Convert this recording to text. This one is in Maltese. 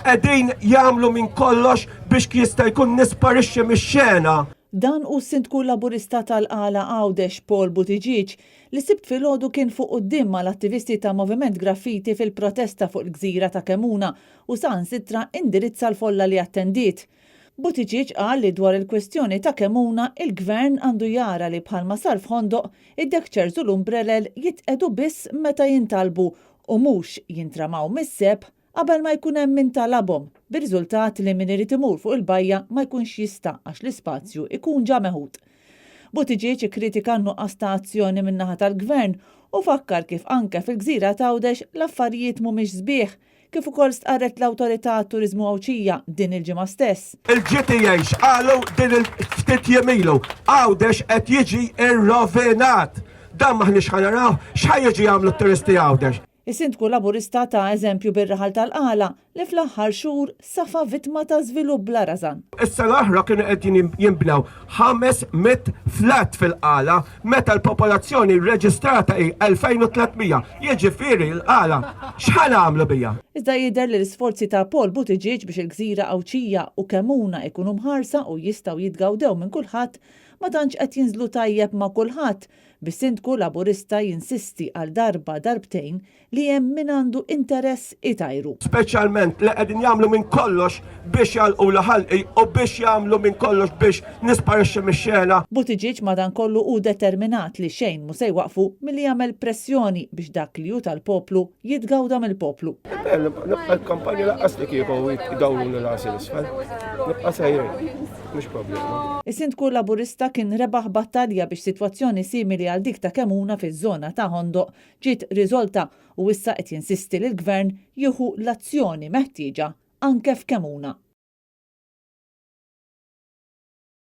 Qegħdin jagħmlu minn kollox biex jista' jkun nisparixxi mix-xena. Dan u s-Sindku Laburista tal-Qala Għawdex Paul Buttigieg li sibt filgħodu kien fuq quddiem mal-attivisti ta' Moviment Graffiti fil-protesta fuq il-Gżira ta' Kemuna u saħansitra indirizza l-folla li attendiet. Buttigieg qal li dwar il-kwestjoni ta' Kemuna il-Gvern għandu jara li bħalma sar f'Ħondoq id-dekċers u l-umbrelel jitqedu biss meta jintalbu u mhux jintramaw mis-seb qabel ma jkun hemm min talabhom, bir-riżultat li min irid imur fuq il-bajja ma jkunx jista' għax l-ispazju ikun ġa meħud. Buttigieg ikkritika n-nuqqas ta' azzjoni min-naħa tal-Gvern u fakkar kif anke fil-Gżira ta' Għawdex l-affarijiet mhumiex sbieħ kif ukoll stqarret l-Awtorità Turiżmu Awċija din il-ġimgħa stess. Il-GTAx qalu din il-ftit jemilu Għawdex qed jiġi irrovinat. Dan maħniex ħanaraw x'ħajjiġi jagħmlu t-turisti Għawdex. Is-Sindku Laburista ta' eżempju bir-Raħal tal-Qala li fl-aħħar xhur safa vittma ta' żvilupp bla rażan. Issa l-aħra kienu qegħdin jinbnew 500 flat fil-Qala meta l-popolazzjoni rreġistrata hi 2300. Jiġifieri l-Qala x'ħan għamlu bija? Iżda jidher li l-isforzi ta' Paul Buttigieg biex il-Gżira Awċija u Kemuna jkunu mħarsa u jistgħu jitgawdew minn kulħadd ma tantx qed jinżlu tajjeb ma' kulħadd. Bis-Sindku Laburista jinsisti għal darba darbtejn li hemm min għandu interess itajru. Speċjalment li qegħdin jagħmlu minn kollox biex jalqu l-ħalqi u biex jagħmlu minn kollox biex nisparixxi mix-xena. Buttigieg madankollu hu determinat li xejn mhu se jwaqfu milli jagħmel pressjoni biex dak li hu tal-poplu jitgawda mill-poplu. Nibqa' l-kampanja laqqas li kieku jgawlu l-rasi l-isfel. Nibqa' sejri, mhux problema. Is-Sindku Laburista kien rebaħ battalja biex sitwazzjoni simili għal dik ta' Kemuna fiż-żona ta' Ħondoq ġiet riżolta u issa qed jinsisti li l-Gvern jieħu l-azzjoni meħtieġa anke f'Kemuna.